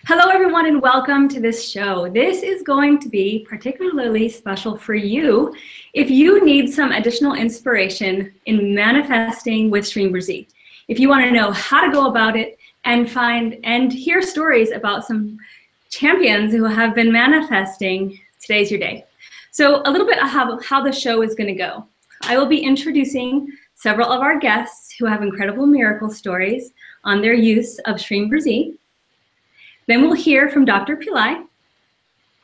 Hello, everyone, and welcome to this show. This is going to be particularly special for you if you need some additional inspiration in manifesting with Shreem Brzee. If you want to know how to go about it and find and hear stories about some champions who have been manifesting, today's your day. So a little bit of how the show is going to go. I will be introducing several of our guests who have incredible miracle stories on their use of Shreem Brzee. Then we'll hear from Dr. Pillai.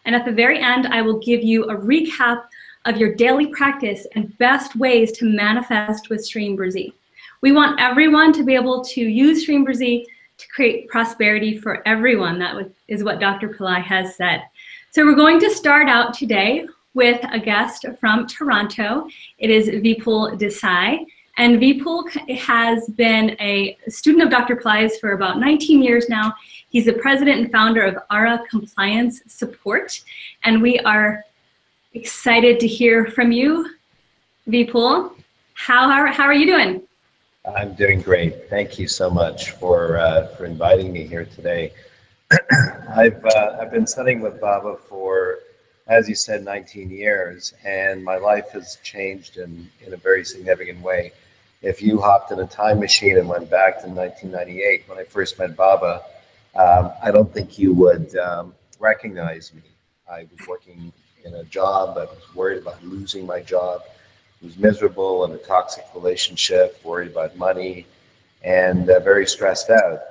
And at the very end, I will give you a recap of your daily practice and best ways to manifest with Shreem Brzee. We want everyone to be able to use Shreem Brzee to create prosperity for everyone. That is what Dr. Pillai has said. So we're going to start out today with a guest from Toronto. It is Vipul Desai. And Vipul has been a student of Dr. Pillai's for about 19 years now. He's the president and founder of ARA Compliance Support. And we are excited to hear from you, Vipul. How are you doing? I'm doing great. Thank you so much for inviting me here today. I've been studying with Baba for, as you said, 19 years, and my life has changed in a very significant way. If you hopped in a time machine and went back to 1998 when I first met Baba, I don't think you would recognize me. I was working in a job. I was worried about losing my job. I was miserable in a toxic relationship, worried about money, and very stressed out.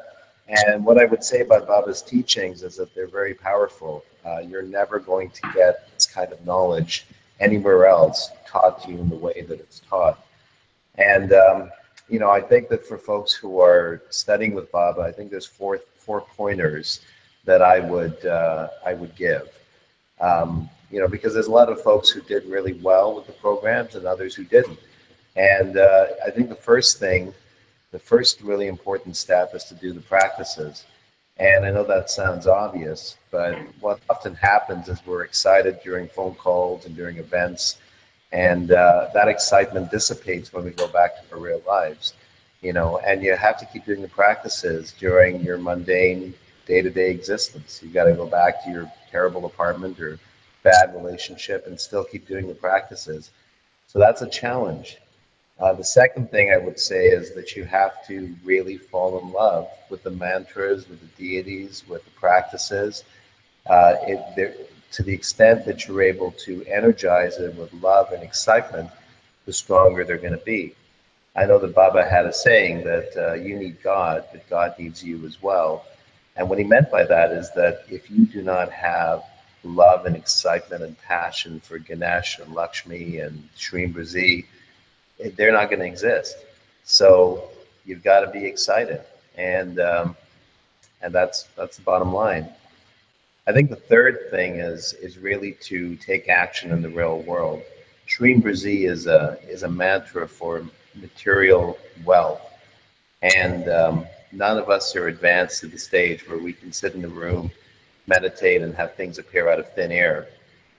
And what I would say about Baba's teachings is that they're very powerful. You're never going to get this kind of knowledge anywhere else taught to you in the way that it's taught. And I think that for folks who are studying with Baba, I think there's four pointers that I would give. Because there's a lot of folks who did really well with the programs and others who didn't. And I think the first really important step is to do the practices. And I know that sounds obvious, but what often happens is we're excited during phone calls and during events, and that excitement dissipates when we go back to our real lives, and you have to keep doing the practices during your mundane day-to-day existence. You got to go back to your terrible apartment or bad relationship and still keep doing the practices. So that's a challenge. The second thing I would say is that you have to really fall in love with the mantras, with the deities, with the practices. To the extent that you're able to energize it with love and excitement, the stronger they're going to be. I know that Baba had a saying that you need God, but God needs you as well. And what he meant by that is that if you do not have love and excitement and passion for Ganesh and Lakshmi and Shreem Brzee, they're not going to exist. So you've got to be excited, and that's the bottom line. I think the third thing is really to take action in the real world. Shreem Brzee is a mantra for material wealth, and none of us are advanced to the stage where we can sit in the room, meditate, and have things appear out of thin air.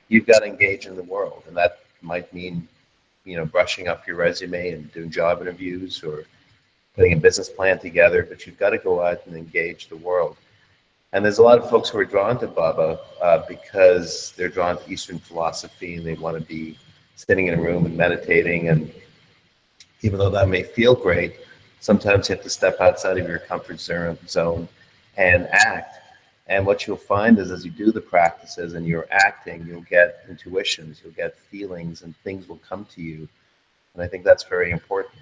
You've got to engage in the world, and that might mean brushing up your resume and doing job interviews or putting a business plan together, but you've got to go out and engage the world. And there's a lot of folks who are drawn to Baba because they're drawn to Eastern philosophy and they want to be sitting in a room and meditating. And even though that may feel great, sometimes you have to step outside of your comfort zone and act. And what you'll find is as you do the practices and you're acting, you'll get intuitions, you'll get feelings, and things will come to you. And I think that's very important.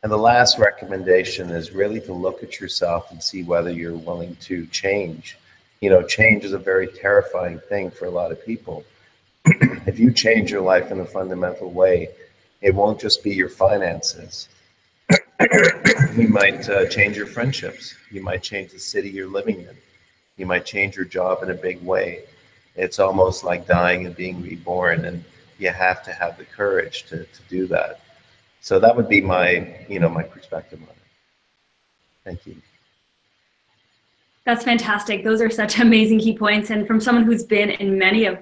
And the last recommendation is really to look at yourself and see whether you're willing to change. Change is a very terrifying thing for a lot of people. If you change your life in a fundamental way, it won't just be your finances. You might change your friendships. You might change the city you're living in. You might change your job in a big way. It's almost like dying and being reborn, and you have to have the courage to do that. So that would be my perspective on it. Thank you. That's fantastic. Those are such amazing key points. And from someone who's been in many of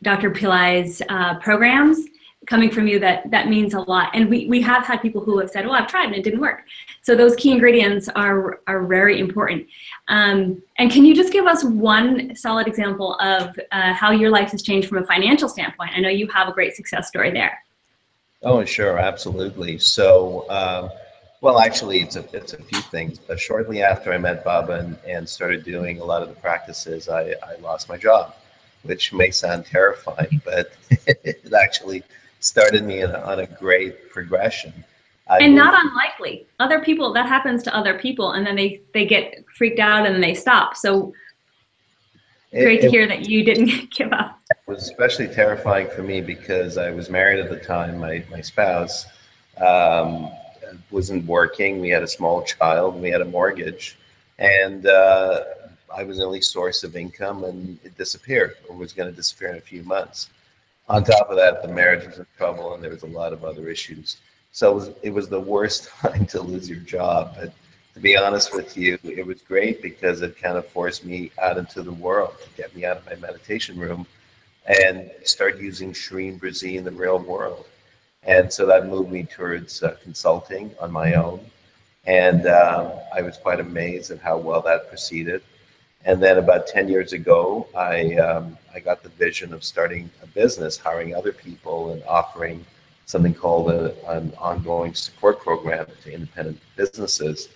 Dr. Pillai's programs, coming from you, that means a lot. And we have had people who have said, well, I've tried and it didn't work. So those key ingredients are very important. And can you just give us one solid example of how your life has changed from a financial standpoint? I know you have a great success story there. Oh, sure, absolutely. So, well, actually, it's a few things. But shortly after I met Baba and started doing a lot of the practices, I lost my job, which may sound terrifying, but it actually started me on a great progression. And not unlikely. Other people, that happens to other people, and then they get freaked out and they stop. So great to hear that you didn't give up. It was especially terrifying for me because I was married at the time. My spouse wasn't working. We had a small child. We had a mortgage, and I was the only source of income, and it disappeared, or was going to disappear in a few months. On top of that, the marriage was in trouble, and there was a lot of other issues. So it was the worst time to lose your job. But to be honest with you, it was great because it kind of forced me out into the world, to get me out of my meditation room and start using Shreem Brzee in the real world. And so that moved me towards consulting on my own. And I was quite amazed at how well that proceeded. And then about 10 years ago, I got the vision of starting a business, hiring other people and offering something called an ongoing support program to independent businesses.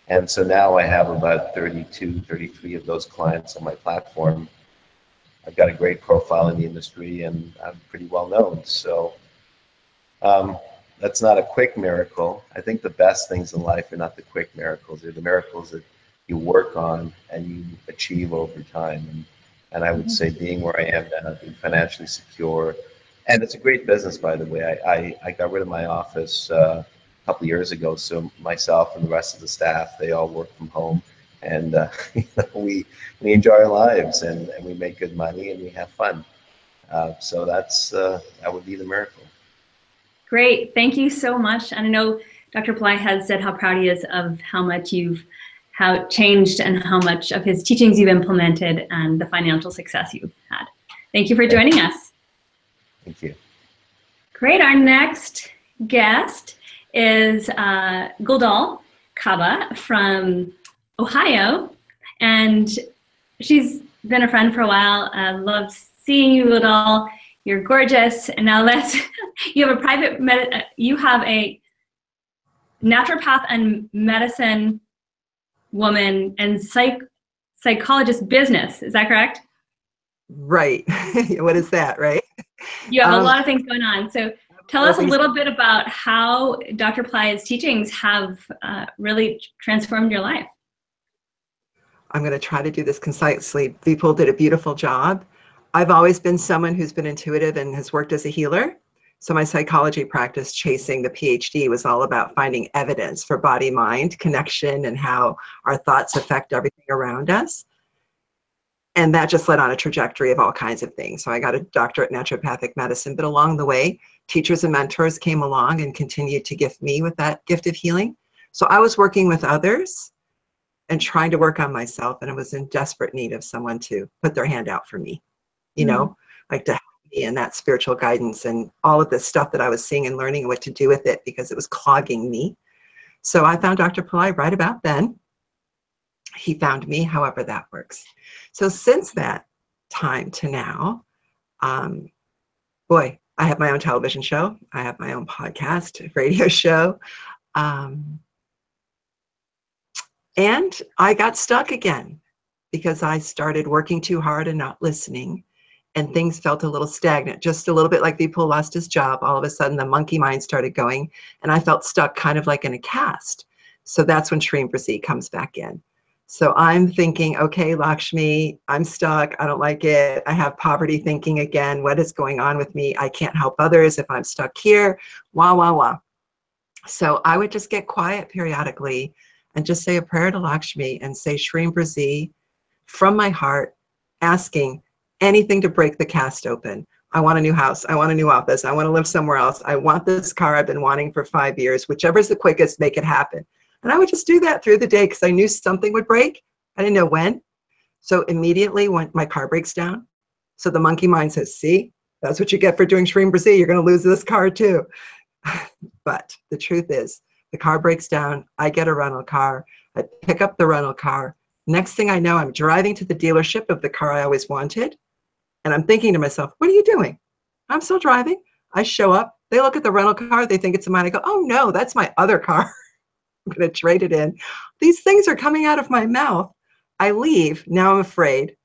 And so now I have about 32, 33 of those clients on my platform. I've got a great profile in the industry and I'm pretty well known. So that's not a quick miracle. I think the best things in life are not the quick miracles. They're the miracles that you work on and you achieve over time. And I would say being where I am now, being financially secure, and it's a great business, by the way. I got rid of my office a couple of years ago, so myself and the rest of the staff, they all work from home, and we enjoy our lives, and we make good money, and we have fun. So that would be the miracle. Great, thank you so much. And I know Dr. Pillai has said how proud he is of how much you've changed and how much of his teachings you've implemented and the financial success you've had. Thank you for joining us. Thank you. Great. Our next guest is Goldal Kaba from Ohio, and she's been a friend for a while. I love seeing you, Goldal. You're gorgeous. And now you have a naturopath and medicine woman and psychologist business. Is that correct? Right. What is that, right? You have a lot of things going on. So tell us a little bit about how Dr. Pillai's teachings have really transformed your life. I'm going to try to do this concisely. Vipul did a beautiful job. I've always been someone who's been intuitive and has worked as a healer. So my psychology practice, chasing the PhD, was all about finding evidence for body-mind connection and how our thoughts affect everything around us. And that just led on a trajectory of all kinds of things. So I got a doctorate in naturopathic medicine, but along the way, teachers and mentors came along and continued to gift me with that gift of healing. So I was working with others and trying to work on myself, and I was in desperate need of someone to put their hand out for me, you know, like to help me in that spiritual guidance and all of this stuff that I was seeing and learning what to do with it because it was clogging me. So I found Dr. Pillai right about then. He found me, however that works. So since that time to now, boy, I have my own television show. I have my own podcast, radio show. And I got stuck again because I started working too hard and not listening. And things felt a little stagnant, just a little bit like Vipul lost his job. All of a sudden, the monkey mind started going, and I felt stuck kind of like in a cast. So that's when Shreem Brzee comes back in. So I'm thinking, okay, Lakshmi, I'm stuck. I don't like it. I have poverty thinking again. What is going on with me? I can't help others if I'm stuck here. Wah, wah, wah. So I would just get quiet periodically and just say a prayer to Lakshmi and say Shreem Brzee from my heart, asking anything to break the cast open. I want a new house. I want a new office. I want to live somewhere else. I want this car I've been wanting for 5 years. Whichever's the quickest, make it happen. And I would just do that through the day because I knew something would break. I didn't know when. So immediately when my car breaks down, so the monkey mind says, see, That's what you get for doing Shreem Brzee. You're going to lose this car too. But the truth is, the car breaks down. I get a rental car. I pick up the rental car. Next thing I know, I'm driving to the dealership of the car I always wanted. And I'm thinking to myself, what are you doing? I'm still driving. I show up. They look at the rental car. They think it's mine. I go, oh no, that's my other car. I'm going to trade it in. These things are coming out of my mouth. I leave. Now I'm afraid.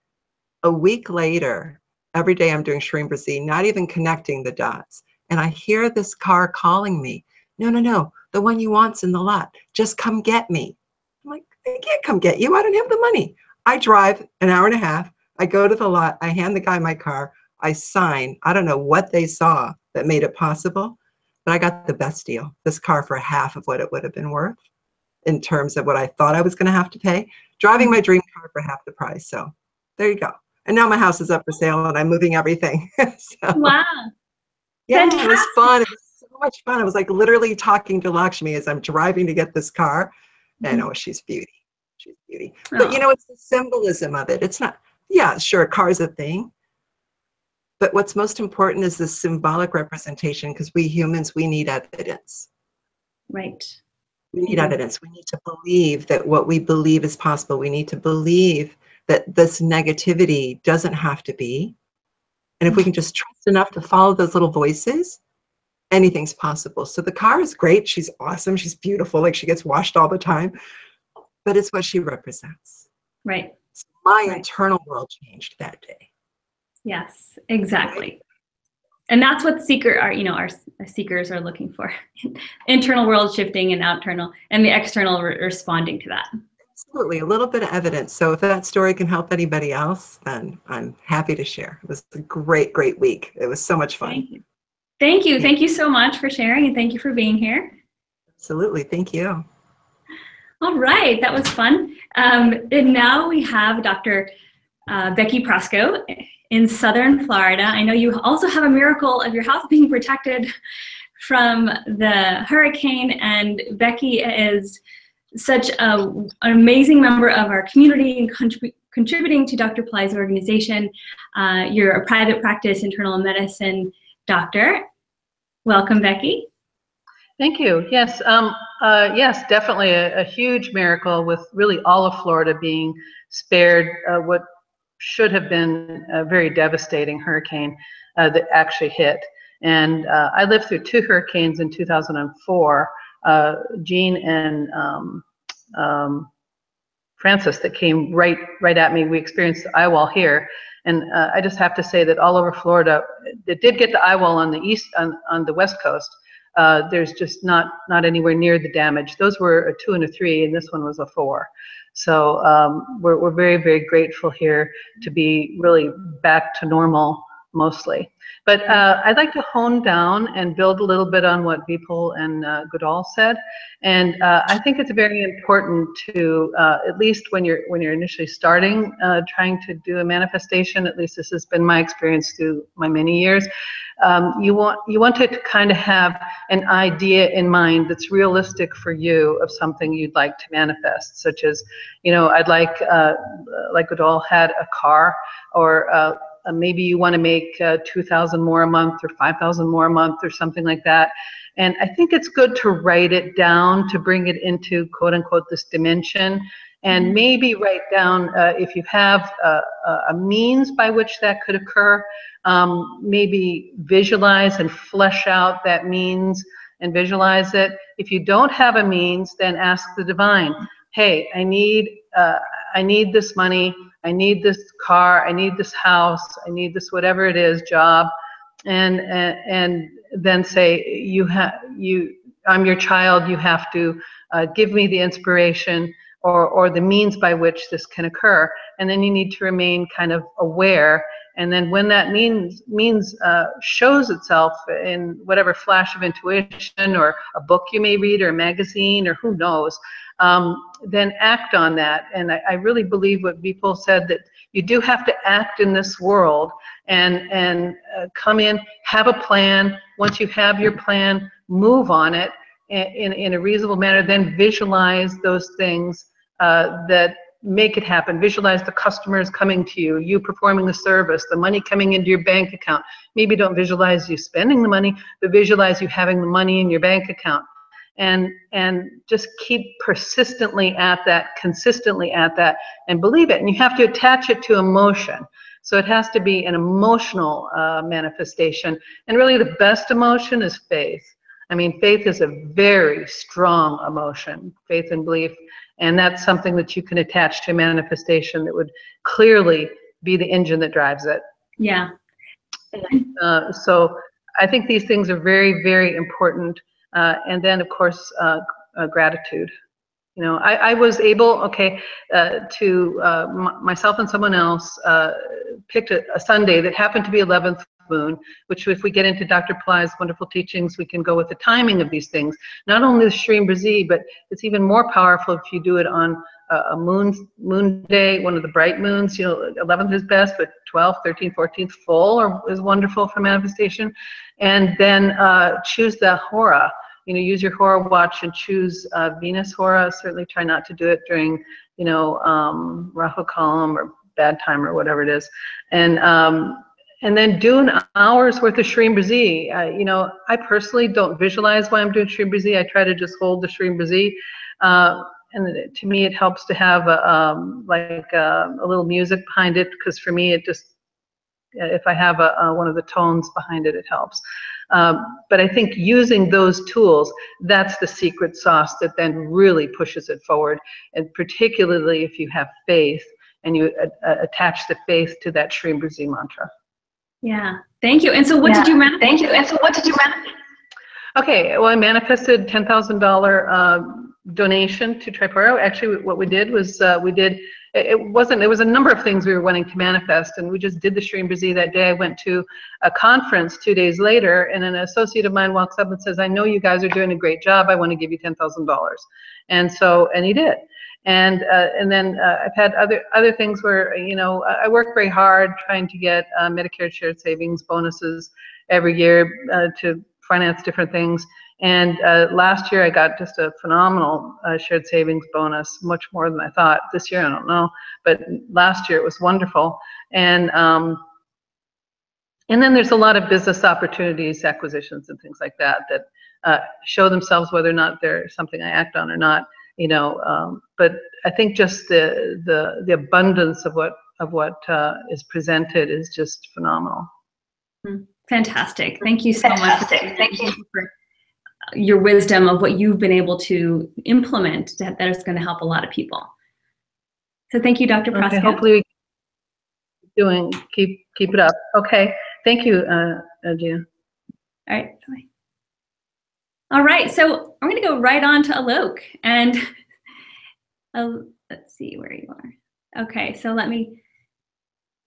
A week later, every day I'm doing Shreem Brzee, not even connecting the dots. And I hear this car calling me. No, no, no. The one you want's in the lot. Just come get me. I'm like, I can't come get you. I don't have the money. I drive an hour and a half. I go to the lot. I hand the guy my car. I sign. I don't know what they saw that made it possible, but I got the best deal. This car for half of what it would have been worth in terms of what I thought I was going to have to pay. Driving my dream car for half the price. So there you go. And now my house is up for sale and I'm moving everything. So, Wow. yeah, Fantastic. it was fun. It was so much fun. I was like literally talking to Lakshmi as I'm driving to get this car. And oh, she's beauty. She's beauty. But you know, it's the symbolism of it. It's not, yeah, sure, a car's a thing. But what's most important is the symbolic representation, because we humans, we need evidence. Right. We need evidence. We need to believe that what we believe is possible. We need to believe that this negativity doesn't have to be. And if we can just trust enough to follow those little voices, anything's possible. So the car is great. She's awesome. She's beautiful. Like she gets washed all the time. But it's what she represents. Right. So my internal world changed that day. Yes, exactly. And that's what our seekers are looking for. Internal world shifting and external, and the external responding to that. Absolutely, a little bit of evidence. So if that story can help anybody else, then I'm happy to share. It was a great, great week. It was so much fun. Thank you. Thank you. Thank you so much for sharing, and thank you for being here. Absolutely, thank you. All right, that was fun. And now we have Dr. Becky Proskow in Southern Florida. I know you also have a miracle of your house being protected from the hurricane, and Becky is such an amazing member of our community and contributing to Dr. Pillai's organization. You're a private practice internal medicine doctor. Welcome, Becky. Thank you. Yes, yes, definitely a huge miracle with really all of Florida being spared what should have been a very devastating hurricane that actually hit. And I lived through 2 hurricanes in 2004, Gina and Francis, that came right at me. We experienced the eye wall here. And I just have to say that all over Florida, it did get the eye wall on the east, on the west coast. There's just not anywhere near the damage. Those were a 2 and a 3, and this one was a 4. So we're very, very grateful here to be really back to normal mostly. But I'd like to hone down and build a little bit on what Vipul and Goldal said. And I think it's very important to, at least when you're initially starting trying to do a manifestation, at least this has been my experience through my many years, you want to kind of have an idea in mind that's realistic for you of something you'd like to manifest, such as, I'd like Goldal had a car, or maybe you want to make 2,000 more a month or 5,000 more a month or something like that. And I think it's good to write it down to bring it into quote unquote this dimension, and maybe write down if you have a means by which that could occur, maybe visualize and flesh out that means and visualize it. If you don't have a means, then ask the divine, hey, I need this money, I need this car, I need this house, I need this whatever it is, job, and then say, I'm your child, you have to give me the inspiration or the means by which this can occur. And then you need to remain kind of aware. And then when that means shows itself in whatever flash of intuition or a book you may read or a magazine or who knows, then act on that. And I really believe what Vipul said, that you do have to act in this world and come in, have a plan. Once you have your plan, move on it in a reasonable manner, then visualize those things that make it happen. Visualize the customers coming to you, you performing the service, the money coming into your bank account. Maybe don't visualize you spending the money, but visualize you having the money in your bank account. And just keep persistently at that, consistently at that, and believe it. And you have to attach it to emotion. So it has to be an emotional manifestation. And really the best emotion is faith. I mean, faith is a very strong emotion, faith and belief. And that's something that you can attach to manifestation that would clearly be the engine that drives it. Yeah. So I think these things are very, very important. And then, of course, gratitude. You know, I was able, myself and someone else picked a Sunday that happened to be 11th moon, which if we get into Dr. Pillai's wonderful teachings, we can go with the timing of these things. Not only the Shreem Brzee, but it's even more powerful if you do it on a moon day, one of the bright moons. You know, 11th is best, but 12th, 13th, 14th full is wonderful for manifestation. And then choose the hora. You know, use your hora watch and choose Venus hora. Certainly try not to do it during, you know, Rahu column or bad time or whatever it is. And then do an hour's worth of Shreem Brzee. You know, I personally don't visualize why I'm doing Shreem Brzee. I try to just hold the Shreem Brzee. And to me, it helps to have a little music behind it, because for me, it just, if I have one of the tones behind it, it helps. But I think using those tools, that's the secret sauce that then really pushes it forward. And particularly if you have faith and you attach the faith to that Shreem Brzee mantra. Yeah, thank you. And so what did you manifest? Thank you. And so what did you manifest? Okay, well, I manifested $10,000 donation to Tripura. Actually, what we did was it was a number of things we were wanting to manifest, and we just did the Shreem Brzee that day. I went to a conference 2 days later, and an associate of mine walks up and says, "I know you guys are doing a great job. I want to give you $10,000." And he did. And then I've had other things where, you know, I work very hard trying to get Medicare shared savings bonuses every year to finance different things. And last year I got just a phenomenal shared savings bonus, much more than I thought. This year I don't know, but last year it was wonderful. And then there's a lot of business opportunities, acquisitions, and things like that show themselves whether or not they're something I act on or not. You know, but I think just the abundance of what is presented is just phenomenal. Fantastic. Thank you so much. Thank you for your wisdom of what you've been able to implement that is going to help a lot of people. So thank you, Dr. Proskow. Okay, hopefully we keep it up. Okay, thank you, Gina. All right. Bye. All right, so I'm going to go right on to Alok, and let's see where you are. Okay, so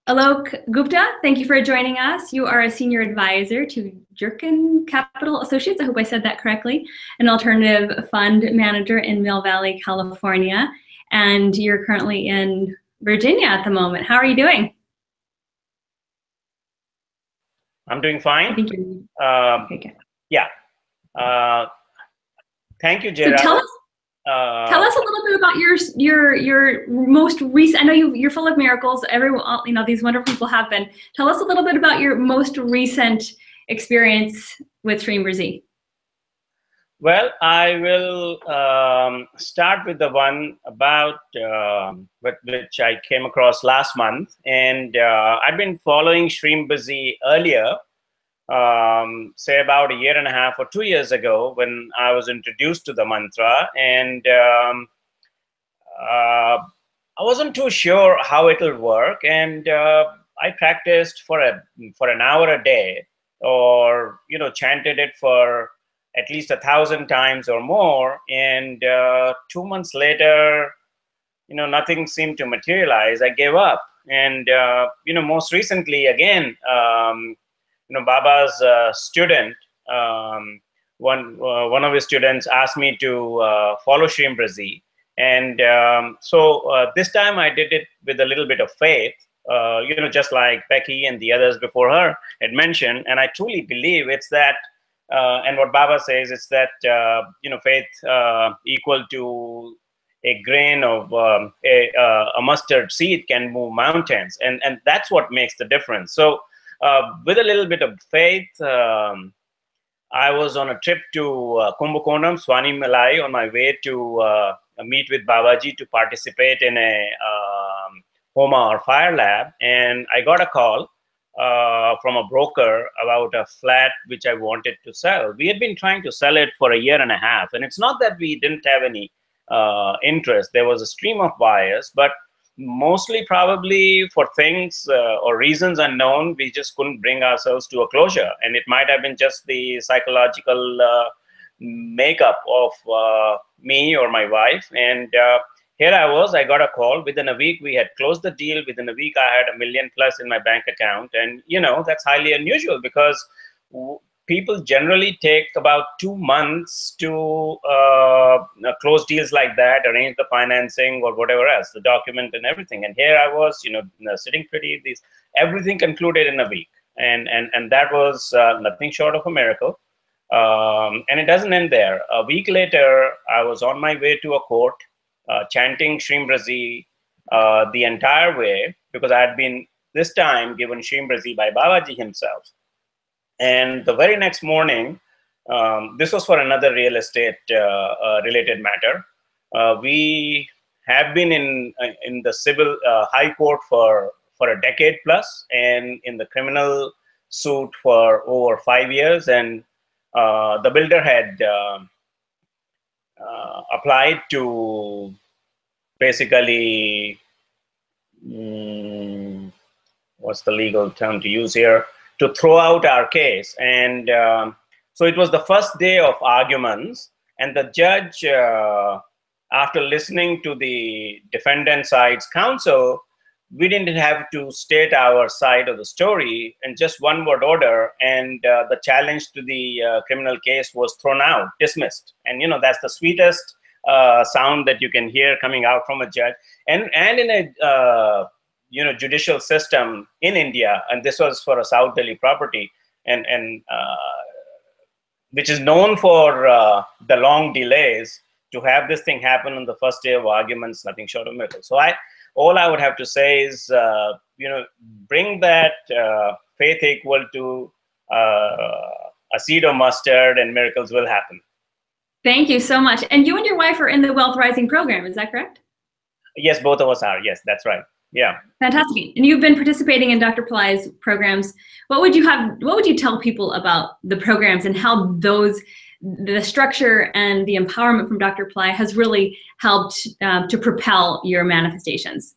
Alok Gupta, thank you for joining us. You are a senior advisor to Jerkin Capital Associates, I hope I said that correctly, an alternative fund manager in Mill Valley, California, and you're currently in Virginia at the moment. How are you doing? I'm doing fine. I think you're, okay, good. Yeah. Thank you, Gina. So tell us a little bit about your most recent. I know you're full of miracles. Everyone, you know, these wonderful people have been. Tell us a little bit about your most recent experience with Shreem Brzee. Well, I will start with the one about which I came across last month, and I've been following Shreem Brzee earlier. Say about 1.5 years or 2 years ago, when I was introduced to the mantra, and I wasn't too sure how it'll work, and I practiced for an hour a day, or chanted it for at least 1,000 times or more, and 2 months later, nothing seemed to materialize. I gave up, and most recently again. Baba's student, one of his students asked me to follow Shreem Brzee, and so this time I did it with a little bit of faith, just like Becky and the others before her had mentioned, and I truly believe it's that, and what Baba says, it's that faith equal to a grain of a mustard seed can move mountains, and that's what makes the difference. So with a little bit of faith, I was on a trip to Kumbakonam, Swani Malai, on my way to meet with Babaji to participate in a Homa or fire lab, and I got a call from a broker about a flat which I wanted to sell. We had been trying to sell it for a year and a half, and it's not that we didn't have any interest. There was a stream of buyers, but mostly probably for things or reasons unknown, we just couldn't bring ourselves to a closure. And it might have been just the psychological makeup of me or my wife. And here I was, I got a call. Within a week, we had closed the deal. Within a week, I had $1 million plus in my bank account. And, you know, that's highly unusual because people generally take about 2 months to close deals like that, arrange the financing or whatever else, the document and everything. And here I was, you know, sitting pretty, everything concluded in a week. And that was nothing short of a miracle. And it doesn't end there. A week later, I was on my way to a court, chanting Shreem Brzee the entire way, because I had been this time given Shreem Brzee by Babaji himself. And the very next morning, this was for another real estate related matter. We have been in the civil high court for a decade plus, and in the criminal suit for over 5 years. And the builder had applied to basically, what's the legal term to use here, to throw out our case. And so it was the first day of arguments, and the judge, after listening to the defendant side's counsel, we didn't have to state our side of the story, and just one word order, and the challenge to the criminal case was thrown out, dismissed. And, you know, that's the sweetest sound that you can hear coming out from a judge. And in a you know, judicial system in India, and this was for a South Delhi property, and which is known for the long delays, to have this thing happen on the first day of arguments, nothing short of miracle. So all I would have to say is, you know, bring that faith equal to a seed of mustard, and miracles will happen. Thank you so much. And you and your wife are in the Wealth Rising program, is that correct? Yes, both of us are. Yes, that's right. Yeah. Fantastic. And you've been participating in Dr. Pillai's programs. What would you tell people about the programs and how the structure and the empowerment from Dr. Pillai has really helped to propel your manifestations?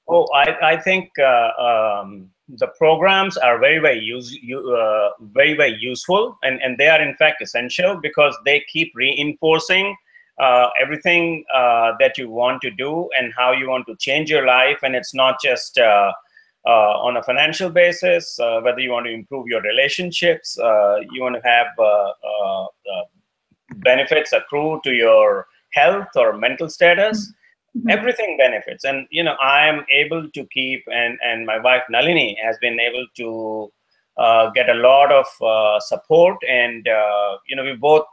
Oh, I think the programs are very, very useful, and they are in fact essential, because they keep reinforcing everything that you want to do and how you want to change your life. And it's not just on a financial basis, whether you want to improve your relationships, you want to have benefits accrue to your health or mental status. Mm-hmm. Everything benefits. And, you know, I am able to keep, and my wife Nalini has been able to get a lot of support. And, you know, we both,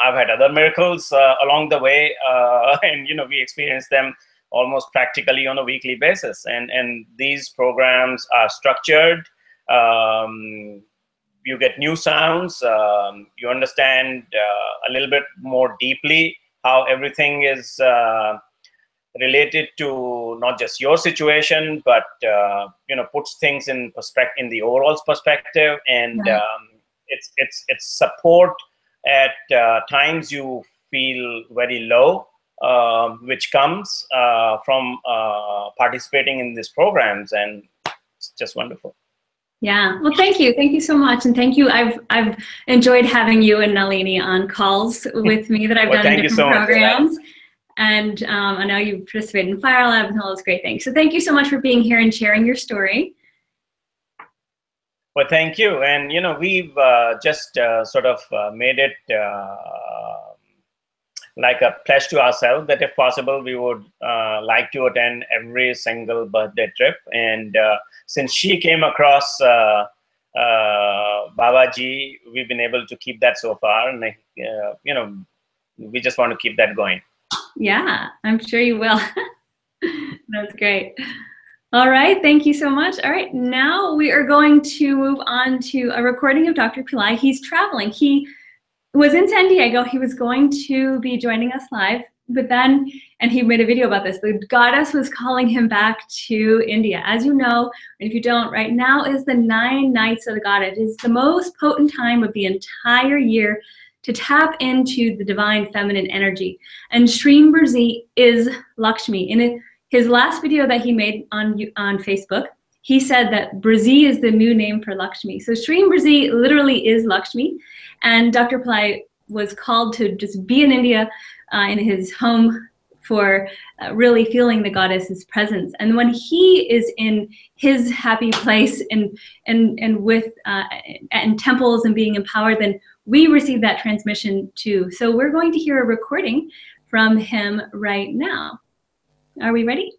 I've had other miracles along the way, and, you know, we experience them almost practically on a weekly basis. And these programs are structured. You get new sounds. You understand a little bit more deeply how everything is related to not just your situation, but you know, puts things in perspective, in the overall perspective. And it's support at times you feel very low, which comes from participating in these programs, and it's just wonderful. Yeah, well, thank you so much, and thank you. I've enjoyed having you and Nalini on calls with me that I've done in different programs, and I know you participated in Fire Lab and all those great things. So thank you so much for being here and sharing your story. Well, thank you, and you know, we've just sort of made it like a pledge to ourselves that if possible, we would like to attend every single birthday trip. And since she came across Babaji, we've been able to keep that so far. And, you know, we just want to keep that going. Yeah, I'm sure you will. That's great. All right, thank you so much. All right, now we are going to move on to a recording of Dr. Pillai. He's traveling. He was in San Diego. He was going to be joining us live, but then, and he made a video about this, the goddess was calling him back to India. As you know, and if you don't, right now is the 9 nights of the goddess. It is the most potent time of the entire year to tap into the divine feminine energy. And Shreem Brzee is Lakshmi. In his last video that he made on Facebook, he said that Brzee is the new name for Lakshmi. So Shreem Brzee literally is Lakshmi. And Dr. Pillai was called to just be in India in his home for really feeling the goddess's presence. And when he is in his happy place and with and temples and being empowered, then we receive that transmission too. So we're going to hear a recording from him right now. Are we ready?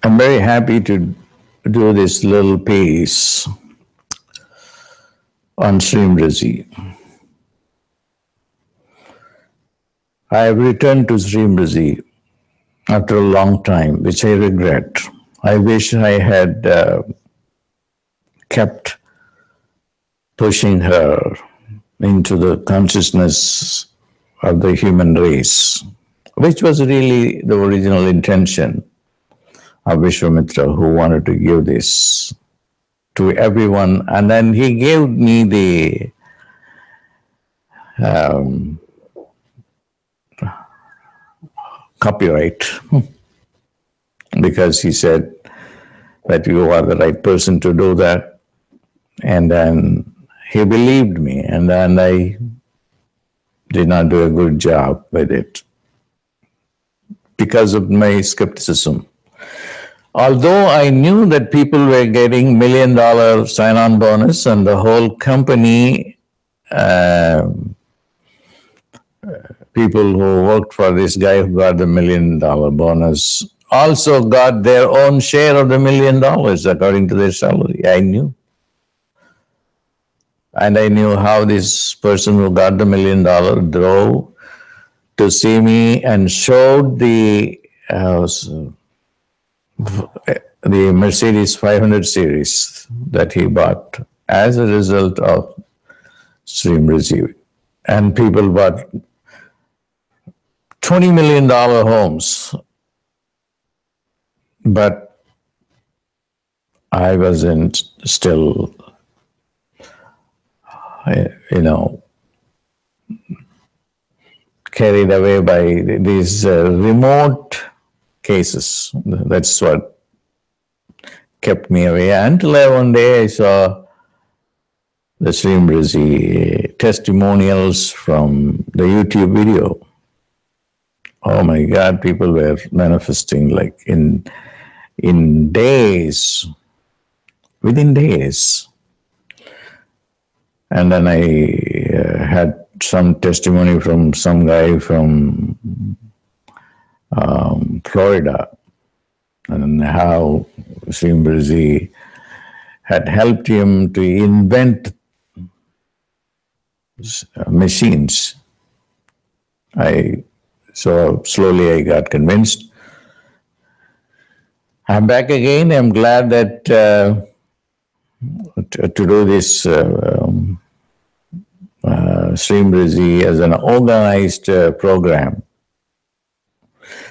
I'm very happy to do this little piece on Shreem Brzee. I have returned to Shreem Brzee after a long time, which I regret. I wish I had kept pushing her into the consciousness of the human race, which was really the original intention of Vishwamitra, who wanted to give this to everyone. And then he gave me the copyright because he said that you are the right person to do that. And then he believed me, and then I did not do a good job with it because of my skepticism. Although I knew that people were getting $1 million sign-on bonus and the whole company, people who worked for this guy who got the $1 million bonus also got their own share of the $1 million according to their salary. I knew. And I knew how this person who got the $1 million drove to see me and showed the Mercedes 500 series that he bought as a result of Shreem Brzee. And people bought $20 million homes. But I wasn't still, carried away by these remote cases. That's what kept me away. Until one day I saw the Shreem Brzee testimonials from the YouTube video. Oh my God, people were manifesting like in days, within days. And then I had some testimony from some guy from Florida, and how Shreem Brzee had helped him to invent machines. So slowly I got convinced. I'm back again. I'm glad that to do this Shreem Brzee as an organized program.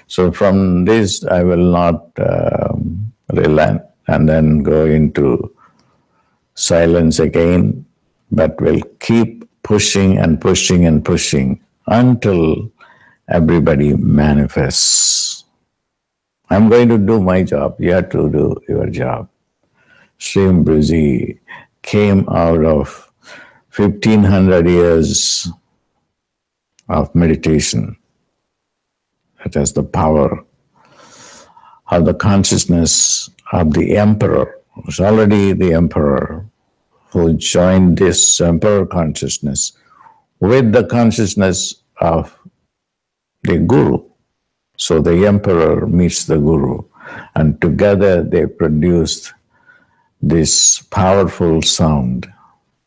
So from this, I will not relent and then go into silence again, but will keep pushing and pushing and pushing until everybody manifests. I'm going to do my job. You have to do your job. Shreem Brzee came out of 1500 years of meditation. It has the power of the consciousness of the emperor, who's already the emperor, who joined this emperor consciousness with the consciousness of the guru. So the emperor meets the guru. And together they produce this powerful sound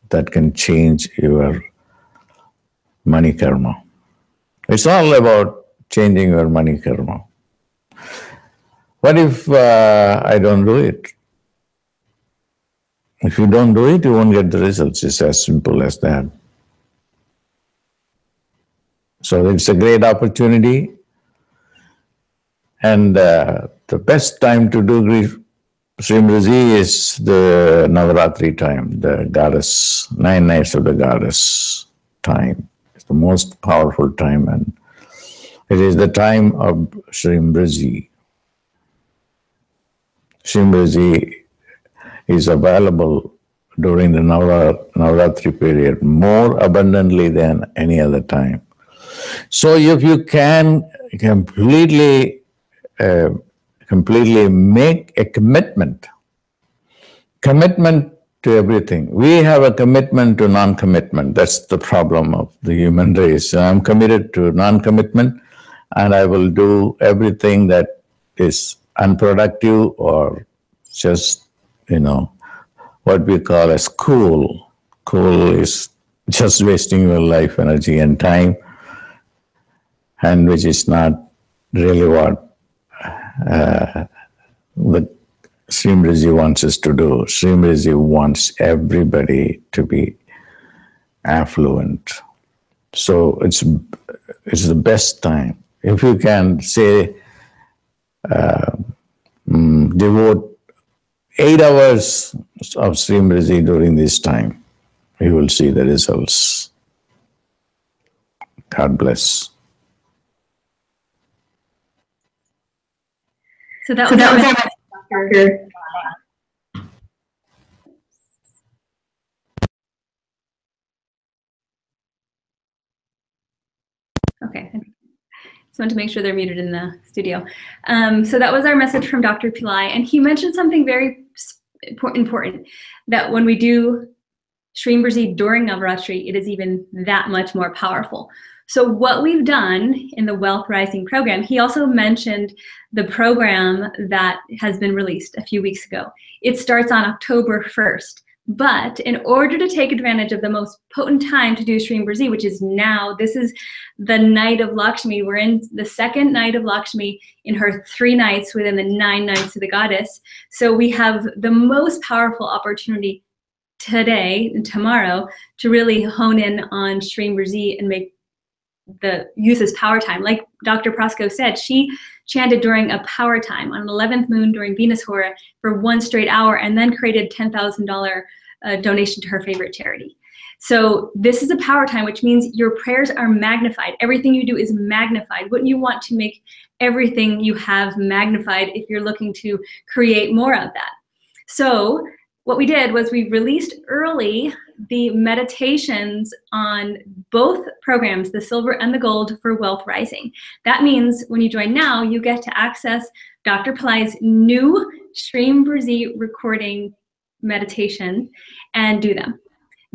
that can change your money karma. It's all about changing your money karma. What if I don't do it? If you don't do it, you won't get the results. It's as simple as that. So it's a great opportunity. And the best time to do Shreem Brzee is the Navaratri time, the goddess, 9 nights of the goddess time. It's the most powerful time, and it is the time of Shreem Brzee. Shreem Brzee is available during the Navaratri period more abundantly than any other time. So if you can completely make a commitment to everything. We have a commitment to non-commitment. That's the problem of the human race. I'm committed to non-commitment, and I will do everything that is unproductive or just, what we call as cool. Cool is just wasting your life, energy, and time, and which is not really what the Shreem Brzee wants us to do. Shreem Brzee wants everybody to be affluent. So it's the best time. If you can say, devote 8 hours of Shreem Brzee during this time, you will see the results. God bless. So that was our Dr. Okay. Just wanted to make sure they're muted in the studio. So that was our message from Dr. Pillai, and he mentioned something very important, that when we do Shreem Brzee during Navaratri, it is even that much more powerful. So what we've done in the Wealth Rising program, he also mentioned the program that has been released a few weeks ago. It starts on October 1st. But in order to take advantage of the most potent time to do Shreem Brzee, which is now, this is the night of Lakshmi. We're in the second night of Lakshmi in her 3 nights within the 9 nights of the goddess. So we have the most powerful opportunity today and tomorrow to really hone in on Shreem Brzee and use this power time. Like Dr. Proskow said, she chanted during a power time on an 11th moon during Venus Hora for 1 straight hour, and then created $10,000 donation to her favorite charity. So this is a power time, which means your prayers are magnified. Everything you do is magnified. Wouldn't you want to make everything you have magnified if you're looking to create more of that? So what we did was we released early the meditations on both programs, the silver and the gold, for Wealth Rising. That means when you join now, you get to access Dr. Pillai's new Shreem Brzee recording meditation and do them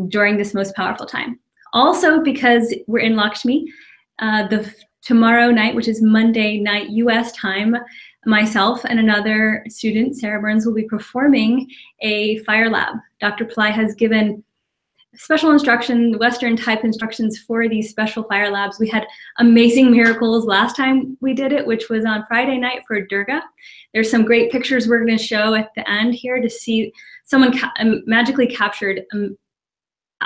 during this most powerful time. Also, because we're in Lakshmi, tomorrow night, which is Monday night US time, myself and another student, Sarah Burns, will be performing a fire lab. Dr. Pillai has given special instruction, Western type instructions for these special fire labs. We had amazing miracles last time we did it, which was on Friday night for Durga. There's some great pictures we're going to show at the end here to see someone magically captured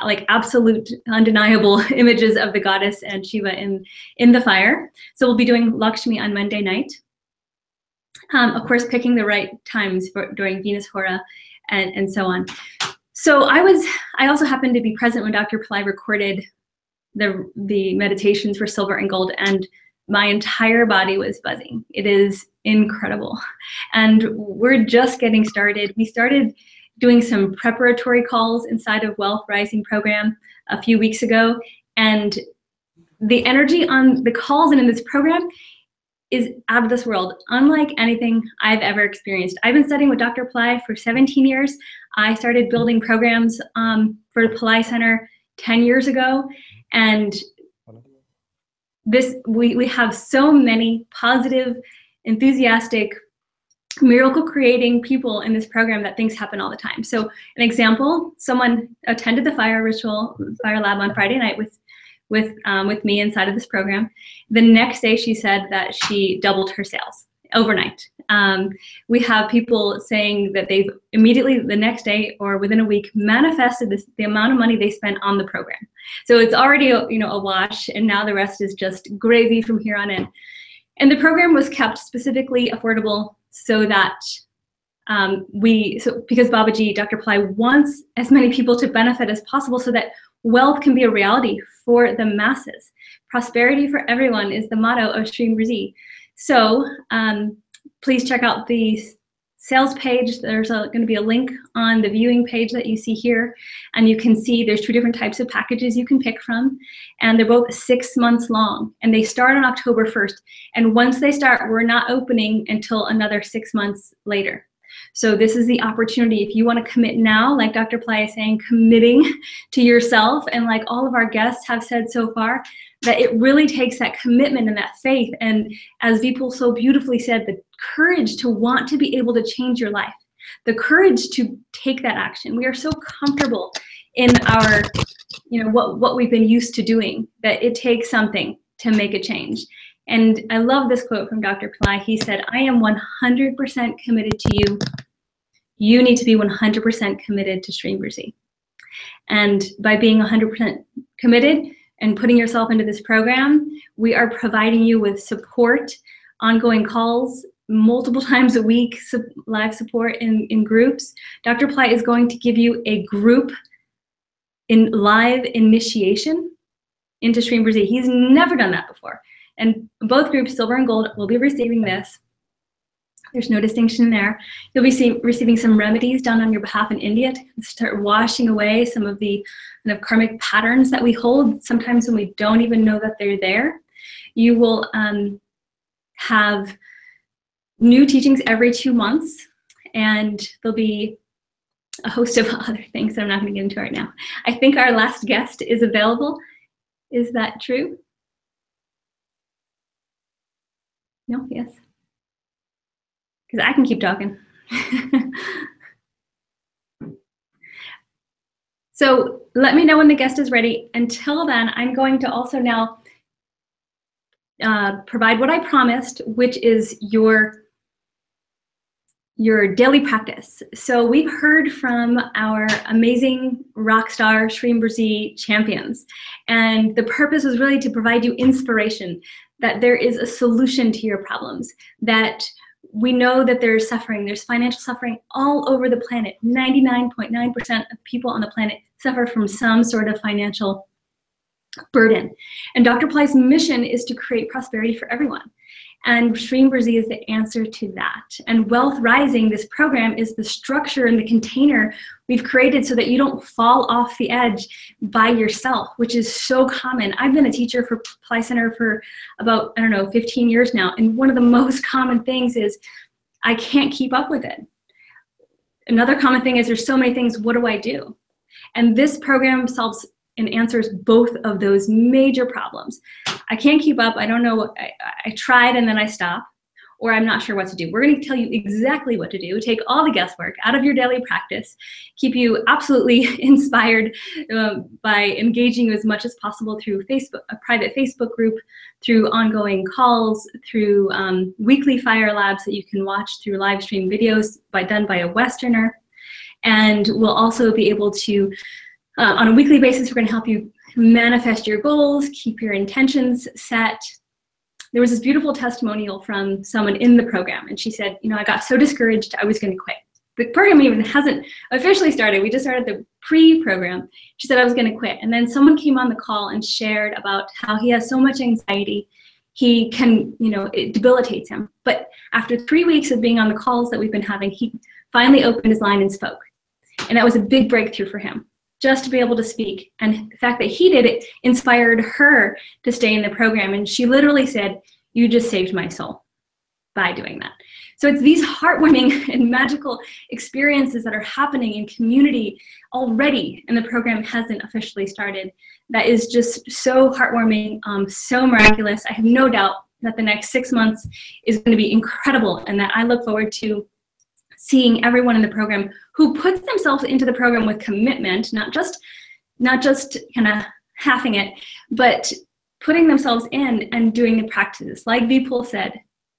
like absolute undeniable images of the goddess and Shiva in the fire. So we'll be doing Lakshmi on Monday night. Of course, picking the right times during Venus Hora and so on. So I also happened to be present when Dr. Pillai recorded the meditations for silver and gold, and my entire body was buzzing. It is incredible. And we're just getting started. We started doing some preparatory calls inside of Wealth Rising program a few weeks ago, and the energy on the calls and in this program is out of this world, unlike anything I've ever experienced. I've been studying with Dr. Pillai for 17 years. I started building programs for the Pillai Center 10 years ago, and we have so many positive, enthusiastic miracle creating people in this program that things happen all the time. So an example, someone attended the fire lab on Friday night with me inside of this program. The next day she said that she doubled her sales overnight. We have people saying that they've immediately the next day or within a week manifested the amount of money they spent on the program. So it's already a wash, and now the rest is just gravy from here on in. And the program was kept specifically affordable so that because Babaji, Dr. Pillai wants as many people to benefit as possible so that wealth can be a reality for the masses. Prosperity for everyone is the motto of Shreem Brzee. So please check out the sales page. There's going to be a link on the viewing page that you see here, and you can see there's 2 different types of packages you can pick from, and they're both 6 months long, and they start on October 1st. And once they start, we're not opening until another 6 months later. So this is the opportunity. If you want to commit now, like Dr. Pillai is saying, committing to yourself, and like all of our guests have said so far, that it really takes that commitment and that faith, and as Vipul so beautifully said, the courage to want to be able to change your life, the courage to take that action. We are so comfortable in our, what we've been used to doing, that it takes something to make a change. And I love this quote from Dr. Pillai. He said, "I am 100% committed to you. You need to be 100% committed to Shreem Brzee." And by being 100% committed and putting yourself into this program, we are providing you with support, ongoing calls, multiple times a week, live support in groups. Dr. Pillai is going to give you a group in live initiation into Shreem Brzee. He's never done that before. And both groups, Silver and Gold, will be receiving this. There's no distinction there. You'll be receiving some remedies done on your behalf in India to start washing away some of the kind of karmic patterns that we hold sometimes when we don't even know that they're there. You will have new teachings every 2 months, and there'll be a host of other things that I'm not going to get into right now. I think our last guest is available. Is that true? No? Yes? Because I can keep talking. So let me know when the guest is ready. Until then, I'm going to also now provide what I promised, which is your daily practice. So we've heard from our amazing rock star Shreem Brzee champions, and the purpose was really to provide you inspiration, that there is a solution to your problems, that we know that there's suffering, there's financial suffering all over the planet. 99.9% of people on the planet suffer from some sort of financial burden. And Dr. Pillai's mission is to create prosperity for everyone. And Shreem Brzee is the answer to that. And Wealth Rising, this program, is the structure and the container we've created so that you don't fall off the edge by yourself, which is so common. I've been a teacher for Pillai Center for about, 15 years now. And one of the most common things is I can't keep up with it. Another common thing is there's so many things, what do I do? And this program solves and answers both of those major problems. I can't keep up, I don't know what, I tried and then I stop, or I'm not sure what to do. We're going to tell you exactly what to do, take all the guesswork out of your daily practice, keep you absolutely inspired by engaging you as much as possible through Facebook, a private Facebook group, through ongoing calls, through weekly fire labs that you can watch through live stream videos done by a Westerner. And we'll also be able to, on a weekly basis, we're going to help you manifest your goals, keep your intentions set. There was this beautiful testimonial from someone in the program, and she said, I got so discouraged, I was going to quit. The program even hasn't officially started. We just started the pre-program. She said, I was going to quit. And then someone came on the call and shared about how he has so much anxiety. He can, it debilitates him. But after 3 weeks of being on the calls that we've been having, he finally opened his line and spoke. And that was a big breakthrough for him, just to be able to speak. And the fact that he did it inspired her to stay in the program. And she literally said, you just saved my soul by doing that. So it's these heartwarming and magical experiences that are happening in community already, and the program hasn't officially started. That is just so heartwarming, so miraculous. I have no doubt that the next 6 months is going to be incredible, and that I look forward to seeing everyone in the program who puts themselves into the program with commitment, not just kind of halving it, but putting themselves in and doing the practices. Like Vipul said,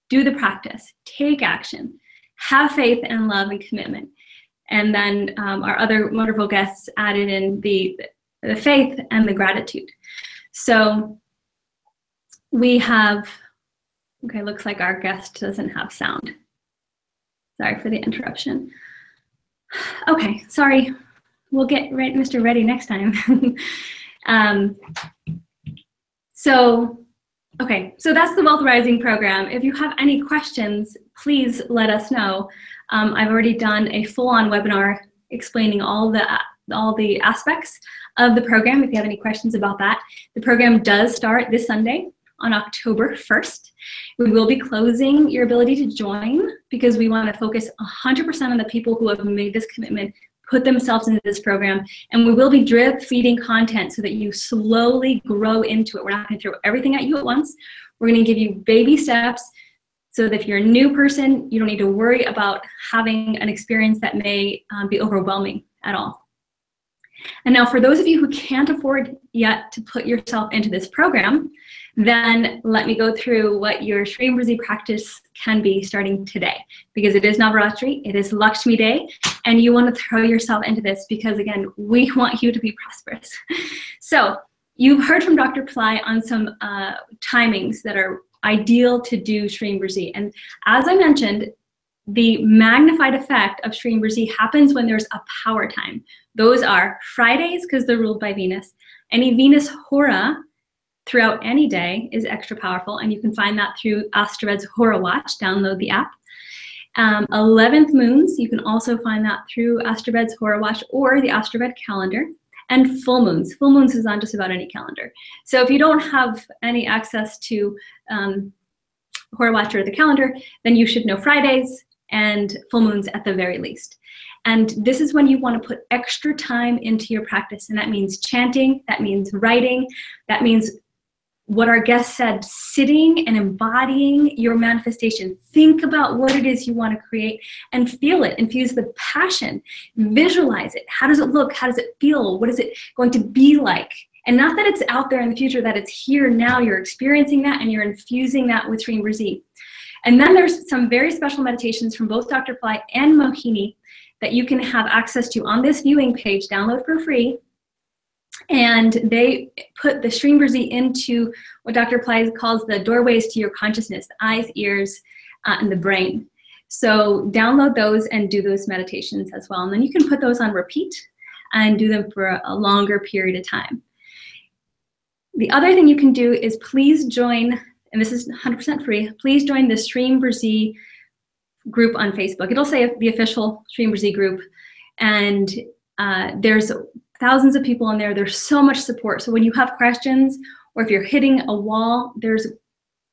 do the practice, take action, have faith and love and commitment. And then our other wonderful guests added in the faith and the gratitude. So we have, okay, looks like our guest doesn't have sound. Sorry for the interruption. Okay, sorry. We'll get Mr. Reddy next time. Okay, so that's the Wealth Rising program. If you have any questions, please let us know. I've already done a full-on webinar explaining all the aspects of the program. If you have any questions about that, the program does start this Sunday on October 1st. We will be closing your ability to join because we want to focus 100% on the people who have made this commitment, put themselves into this program, and we will be drip feeding content so that you slowly grow into it. We're not going to throw everything at you at once. We're going to give you baby steps so that if you're a new person, you don't need to worry about having an experience that may be overwhelming at all. And now for those of you who can't afford yet to put yourself into this program, then let me go through what your Shreem Brzee practice can be starting today. Because it is Navaratri, it is Lakshmi Day, and you want to throw yourself into this because, again, we want you to be prosperous. So you've heard from Dr. Pillai on some timings that are ideal to do Shreem Brzee. And as I mentioned, the magnified effect of Shreem Brzee happens when there's a power time. Those are Fridays, because they're ruled by Venus. Any Venus Hora throughout any day is extra powerful, and you can find that through Astraved's Hora Watch. Download the app. 11th moons, you can also find that through Astraved's Hora Watch or the Astraved calendar. And full moons. Full moons is on just about any calendar. So if you don't have any access to Hora Watch or the calendar, then you should know Fridays and full moons at the very least. And this is when you want to put extra time into your practice. And that means chanting, that means writing, that means what our guest said, sitting and embodying your manifestation. Think about what it is you want to create and feel it. Infuse the passion. Visualize it. How does it look? How does it feel? What is it going to be like? And not that it's out there in the future, that it's here now. You're experiencing that and you're infusing that with Shreem Brzee. And then there's some very special meditations from both Dr. Pillai and Mohini that you can have access to on this viewing page, download for free. And they put the Shreem Brzee into what Dr. Pillai calls the doorways to your consciousness, the eyes, ears, and the brain. So download those and do those meditations as well. And then you can put those on repeat and do them for a longer period of time. The other thing you can do is please join, and this is 100% free, please join the Shreem Brzee group on Facebook. It'll say the official Shreem Brzee group, and there's thousands of people in there. There's so much support. So when you have questions or if you're hitting a wall, there's a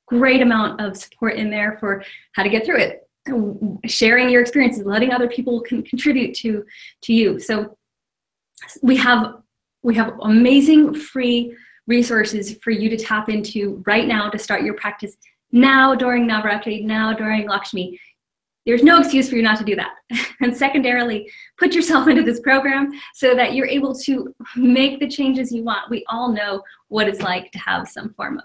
great amount of support in there for how to get through it, sharing your experiences, letting other people contribute to you. So we have amazing free resources for you to tap into right now to start your practice now during Navaratri, now during Lakshmi. There's no excuse for you not to do that. And secondarily, put yourself into this program so that you're able to make the changes you want. We all know what it's like to have some form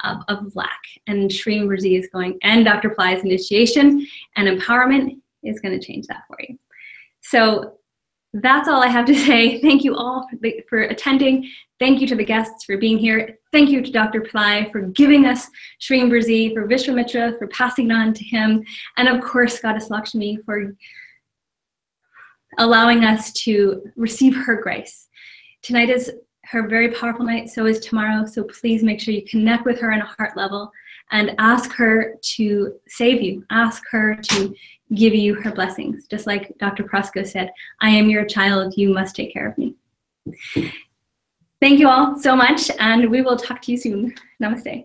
of lack. And Shreem Brzee is going, and Dr. Pillai's initiation and empowerment is going to change that for you. So that's all I have to say. Thank you all for attending. Thank you to the guests for being here. Thank you to Dr. Pillai for giving us Shreem Brzee, for Vishwamitra for passing it on to him, and of course Goddess Lakshmi for allowing us to receive her grace. Tonight is her very powerful night, so is tomorrow, so please make sure you connect with her on a heart level and ask her to save you. Ask her to give you her blessings. Just like Dr. Proskow said, I am your child, you must take care of me. Thank you all so much, and we will talk to you soon. Namaste.